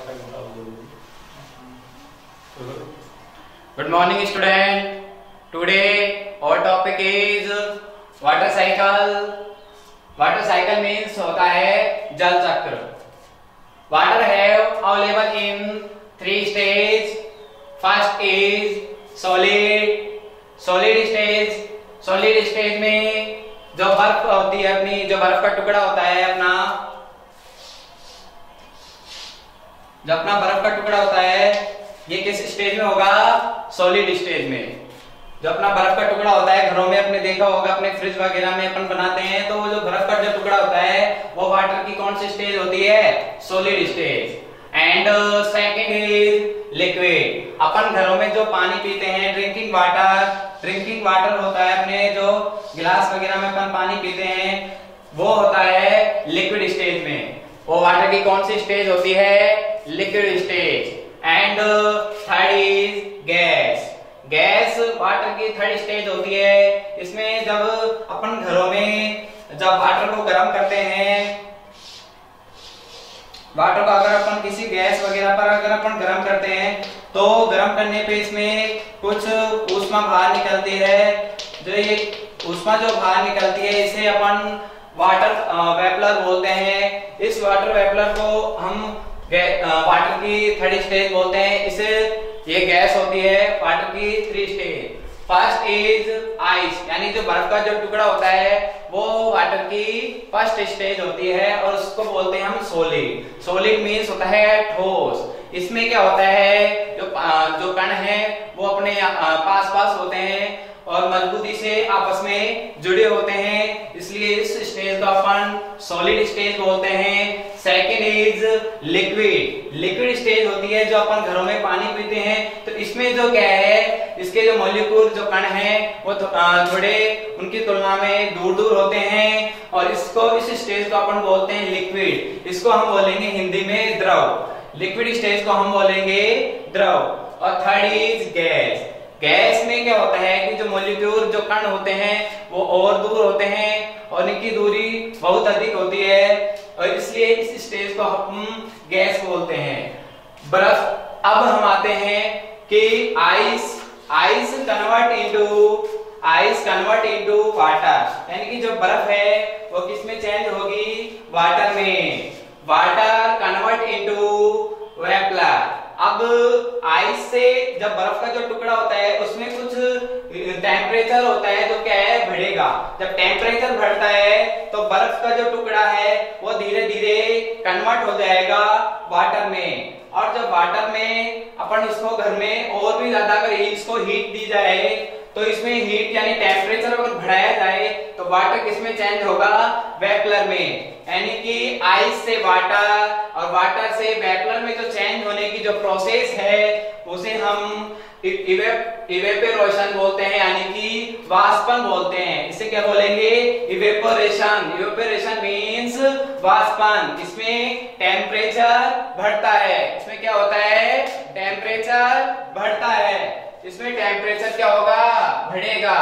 Good morning, student. Today our topic is water cycle. Water cycle means होता है जल चक्र. Water have available in 3 stages. First is solid. Solid stage में जो बर्फ होती है अपनी, जो बर्फ का टुकड़ा होता है अपना, जो अपना बर्फ का टुकड़ा होता है, ये किस स्टेज में होगा? सॉलिड स्टेज में. जो अपना बर्फ का टुकड़ा होता है, घरों में अपने देखा होगा, अपने फ्रिज वगैरह में अपन बनाते हैं, तो जो बर्फ का जो टुकड़ा होता है वो वाटर की कौन सी स्टेज होती है? Solid stage. And second is liquid. अपन घरों में जो पानी पीते हैं, ड्रिंकिंग वाटर होता है, अपने जो गिलास वगैरह में अपन पानी पीते हैं, वो होता है लिक्विड स्टेज में. वो वाटर की कौन सी स्टेज होती है? Liquid stage. And third is gas. Gas water की थर्ड स्टेज होती है. इसमें जब अपन घरों में जब वाटर को गर्म करते हैं, वाटर को अगर अपन किसी गैस वगैरह पर अगर अपन गर्म करते हैं, तो गर्म करने पे इसमें कुछ ऊष्मा बाहर निकलती है. जो ये ऊष्मा जो बाहर निकलती है, इसे अपन वाटर वेपलर बोलते हैं. इस वाटर वेपलर को हम वाटर की थर्ड स्टेज बोलते हैं. इसे ये गैस होती है वाटर की 3 स्टेज. फर्स्ट इज आइस, यानी जो बर्फ का जो टुकड़ा होता है वो वाटर की फर्स्ट स्टेज होती है, और उसको बोलते हैं हम सॉलिड. सॉलिड मींस होता है ठोस. इसमें क्या होता है? जो कण है वो अपने पास होते हैं और मजबूती से आपस में जुड़े होते हैं, इसलिए इस स्टेज को अपन सॉलिड स्टेज बोलते हैं. Second is liquid. Liquid stage होती है जो अपन घरों में पानी पीते हैं, तो इसमें जो क्या है, इसके जो मॉलिक्यूल जो कण हैं वो थोड़े उनकी तुलना में दूर होते हैं, और इस स्टेज को अपन बोलते हैं लिक्विड. इसको हम बोलेंगे हिंदी में द्रव. लिक्विड स्टेज को हम बोलेंगे द्रव. और थर्ड इज गैस. गैस में क्या होता है कि जो मॉलिक्यूल जो कण होते हैं वो और दूर होते हैं, और इनकी दूरी बहुत अधिक होती है, और इसलिए इस स्टेज को हम गैस बोलते हैं. बर्फ. अब हम आते हैं कि आइस कन्वर्ट इनटू वाटर, यानी कि जो बर्फ है वो किस में चेंज होगी? वाटर में. Water convert into vapour. अब आइस से जब बर्फ का जो टुकड़ा होता है उसमें कुछ टेम्परेचर होता है जो क्या है? बढ़ेगा. जब टेम्परेचर बढ़ता है तो बर्फ का जो टुकड़ा है वो धीरे धीरे कन्वर्ट हो जाएगा वाटर में. और जब वाटर में अपन इसको घर में और भी ज्यादा अगर इसको हीट दी जाए, तो इसमें हीट यानी टेम्परेचर अगर बढ़ाया जाए तो वाटर किसमें चेंज होगा? वेपलर में. यानी कि आइस से वाटर और वाटर से वेपलर में जो चेंज होने की जो प्रोसेस है उसे हम इवेपोरेशन बोलते हैं, यानी कि वाष्पन बोलते हैं. इसे क्या बोलेंगे? इवेपोरेशन. इवेपोरेशन मींस वाष्पन. इसमें टेम्परेचर बढ़ता है. इसमें क्या होता है? टेम्परेचर बढ़ता है. इसमें टेम्परेचर क्या होगा? बढ़ेगा.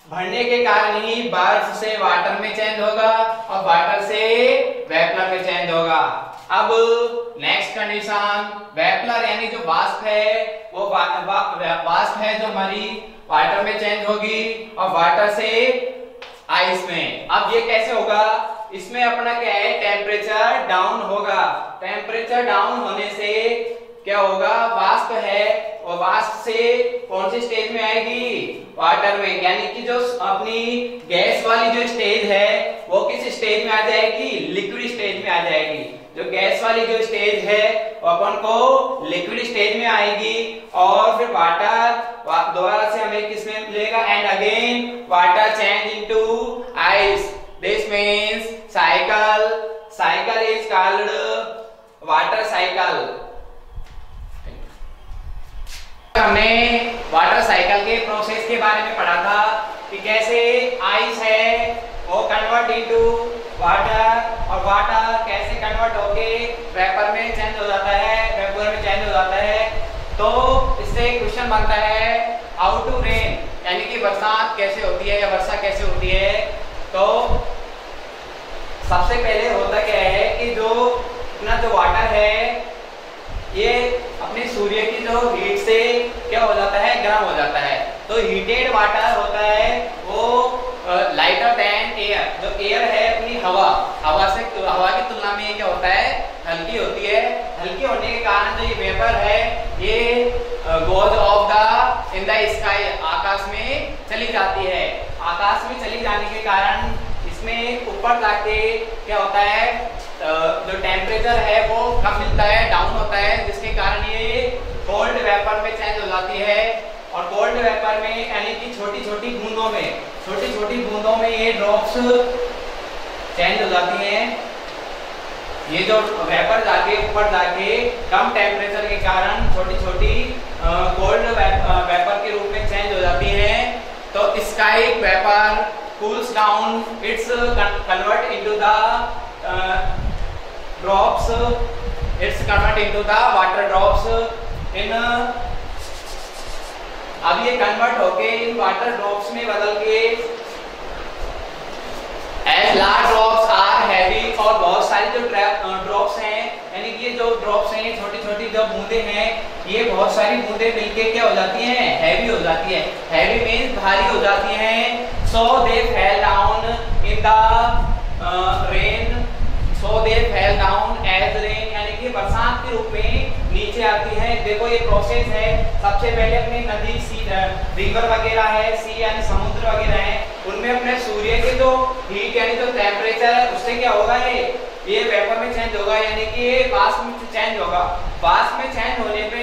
बढ़ने के कारण ही बर्फ से वाटर में चेंज होगा और वाटर से वेपलर में चेंज होगा. अब नेक्स्ट कंडीशन, वेपलर यानी जो वाष्प है, वो वाष्प है जो हमारी वाटर में चेंज होगी और वाटर से आइस में. अब ये कैसे होगा? इसमें अपना क्या है? टेम्परेचर डाउन होगा. टेम्परेचर डाउन होने से क्या होगा? वाष्प है और वाष्प से कौन सी स्टेज में आएगी? वाटर में. यानी कि जो अपनी गैस वाली जो स्टेज है वो किस स्टेज में आ जाएगी? लिक्विड स्टेज में आ जाएगी. जो गैस वाली जो स्टेज है वो अपन को लिक्विड स्टेज में आएगी, और फिर वाटर दोबारा से हमें किसमें मिलेगा? And again water change into ice. This means cycle is called water cycle. हमने वाटर साइकिल के प्रोसेस के बारे में पढ़ा था कि कैसे आइस है वो कन्वर्ट इनटू वाटर, और वाटर कैसे कन्वर्ट होके वेपर में चेंज हो जाता है, वेपर में चेंज हो जाता है. तो इससे क्वेश्चन बनता है हाउ टू रेन, यानी कि बरसात कैसे होती है या वर्षा कैसे होती है. तो सबसे पहले होता क्या है कि जो अपना जो वाटर है ये अपने सूर्य की जो हीट से क्या हो जाता है, गर्म हो जाता है। तो हीटेड वाटर होता है वो लाइटर देन एयर। जो एयर है अपनी हवा की तुलना में क्या होता है, हल्की होती है। हल्की होने के कारण जो ये वेपर है ये goes off the in the sky, आकाश में चली जाती है। आकाश में चली जाने के कारण इसमें ऊपर जाके क्या होता है, जो टेम्परेचर है वो कम मिलता है, डाउन होता है, जिसके कारण ये कोल्ड वेपर में चेंज हो जाती है। और कोल्ड वेपर में यानी कि छोटी छोटी बूंदों में ये ड्रॉप्स चेंज हो जाती हैं। ये जो वेपर जाके ऊपर जाके कम टेम्परेचर के कारण छोटी छोटी कोल्ड वेपर के रूप में चेंज हो जाती हैं। तो sky vapour cools down, it's convert into the drops, it's convert into the water drops in अब ये कन्वर्ट होके इन वाटर ड्रॉप्स में बदल के as large drops are heavy, और बहुत सारी जो ड्रॉप्स हैं यानी कि ये जो ड्रॉप्स हैं छोटी छोटी जो बूंदे हैं ये बहुत सारी बूंदे मिलके क्या हो जाती हैं, हैवी हो जाती है। हैवी मीन्स भारी हो जाती हैं। So they fell down in the rain, so they fell down as rain, यानी कि बरसात के रूप में नीचे आती है। देखो ये प्रोसेस है, सबसे पहले अपनी नदी सी रिवर वगैरह है, सी यानी समुद्र वगैरह है, उनमें अपने सूर्य के जो हीट यानी जो टेम्परेचर है उससे क्या होगा, ये वेपर में चेंज होगा, यानी कि ये वाष्प में चेंज होगा। वाष्प में चेंज होने पे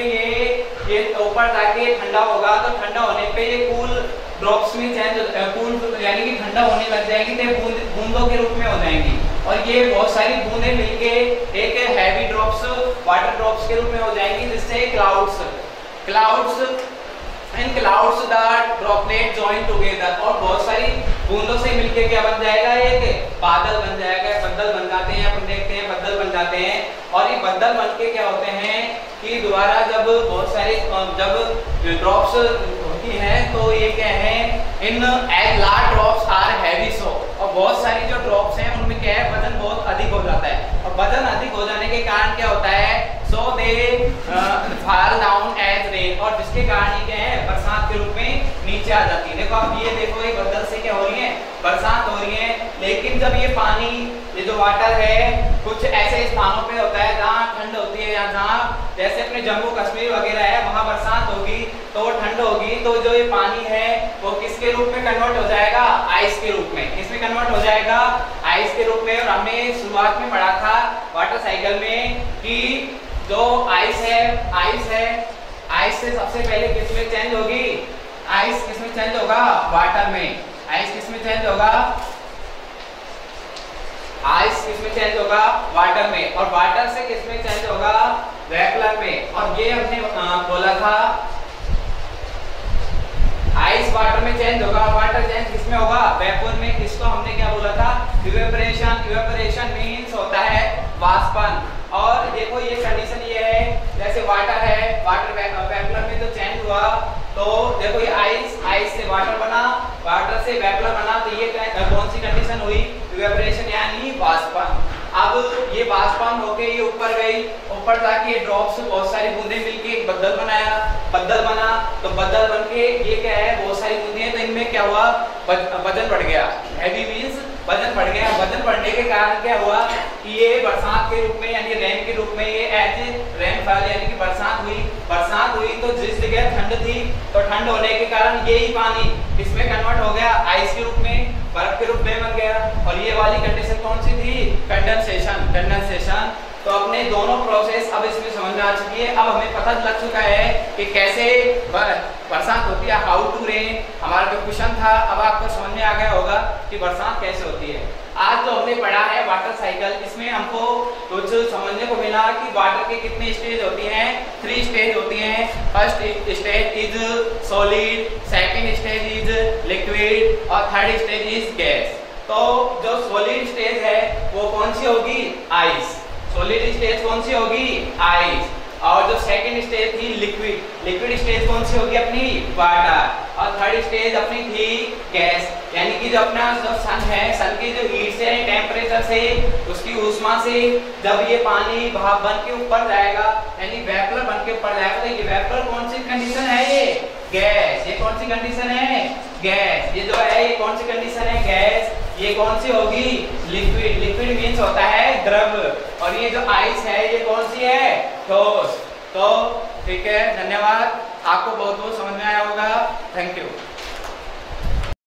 ये ऊपर जाके ठंडा होगा, तो ठंडा होने पे ये कूल ड्रॉप्स में चेंज कूल यानी कि ठंडा होने लग जाएगी, तो बूंदों के रूप में हो जाएंगी। और ये बहुत सारी बूंदें मिलके एक हैवी ड्रॉप्स वाटर ड्रॉप्स के रूप में हो जाएंगी, जिससे clouds in clouds the droplet join together, और बहुत सारी बूंदों से मिलके क्या बन जाएगा, एक बादल बन जाएगा। बदल बन जाते हैं, अपन देखते हैं बदल बन जाते हैं। और ये बदल बन के क्या होते हैं कि दोबारा जब बहुत सारे जब ड्रॉप्स होती हैं तो ये क्या है, in as large drops are heavy, so और बहुत सारी जो ड्रॉप्स हैं उनमें क्या है, वजन बहुत अधिक हो जाता है। और वजन अधिक हो जाने के कारण क्या होता है, so they fall down as rain, और जिसके कारण ये क्या है, बरसात के रूप में नीचे आ जाती है। देखो अब ये देखो, ये बदल से क्या हो रही है, बरसात हो रही है। लेकिन जब ये पानी, ये जो वाटर है, कुछ ऐसे स्थानों पे होता है जहाँ ठंड होती है, या जहाँ जैसे अपने जम्मू कश्मीर वगैरह है, वहाँ बरसात होगी तो वो ठंड होगी, तो जो ये पानी है वो किसके रूप में कन्वर्ट हो जाएगा, आइस के रूप में। किसमें कन्वर्ट हो जाएगा, आइस के रूप में। और हमने शुरुआत में पढ़ा था वाटर साइकिल में कि जो आइस है आइस से सबसे पहले किसमें चेंज होगी, आइस किसमें चेंज होगा, वाटर में। आइस किसमें चेंज होगा, आइस किसमें चेंज होगा, वाटर में। और वाटर से किसमें चेंज होगा, वेपर में। और ये हमने बोला था आइस वाटर में चेंज होगा, वाटर चेंज किसमें होगा, वेपर में। इसको हमने क्या बोला था, इवेपोरेशन। इवेपोरेशन मींस होता है वाष्पन। और देखो ये कंडीशन ये है, जैसे वाटर है, वाटर वेपर में तो चेंज हुआ, तो देखो ये आइस से वाटर बना, वाटर से वेपर बना, तो ये कौन सी कंडीशन हुई, इवेपोरेशन यानी वाष्पन। अब ये वाष्पन होके ये ऊपर गई, ऊपर जाके ड्रॉप्स बहुत सारी बूंदें मिलके एक बदल बना, तो बदल बन के ये क्या है, बहुत सारी बूंदें, तो इनमें क्या हुआ, वजन बढ़ गया। हैवी मींस वजन बढ़ गया। वजन बढ़ने के कारण क्या हुआ कि ये बरसात के रूप में यानी रेन के रूप में ये एज रेनफॉल यानी कि बरसात हुई, तो जिस जगह ठंड थी तो ठंड होने के कारण यही पानी इसमें कन्वर्ट हो गया, आइस के रूप में, बर्फ के रूप में बन गया। और ये वाली कंडीशन कौन सी थी, कंडेंसेशन। तो अपने दोनों प्रोसेस अब इसमें समझ में आ चुकी है। अब हमें पता लग चुका है कि कैसे बरसात होती है, हाउ टू रेन हमारा जो क्वेश्चन था, अब आपको समझ में आ गया होगा कि बरसात कैसे होती है। आज जो हमने पढ़ा है वाटर साइकिल, इसमें हमको कुछ समझने को मिला कि वाटर के कितने स्टेज होती हैं, 3 स्टेज होती हैं। First stage is solid, second stage is liquid, और थर्ड स्टेज इज गैस। तो जो सॉलिड स्टेज है वो कौन सी होगी, आइस। सॉलिड स्टेज कौन सी होगी, आइस। और जो सेकंड स्टेज थी लिक्विड स्टेज कौन सी होगी अपनी, वाटर। और थर्ड स्टेज अपनी थी गैस, यानी कि जो अपना जो सन है, सन की जो हीट से टेम्परेचर से उसकी ऊष्मा से जब ये पानी भाप बन के ऊपर जाएगा यानी वेपर बन के ऊपर जाएगा, तो ये वेपर कौन सी कंडीशन है, ये गैस। ये कौन सी कंडीशन है, गैस। ये जो है ये कौन सी कंडीशन है, गैस। ये कौन सी होगी, लिक्विड। लिक्विड मींस होता है द्रव, और ये जो आइस है ये कौन सी है, ठोस। तो ठीक है, धन्यवाद। आपको बहुत बहुत समझ में आया होगा। Thank you.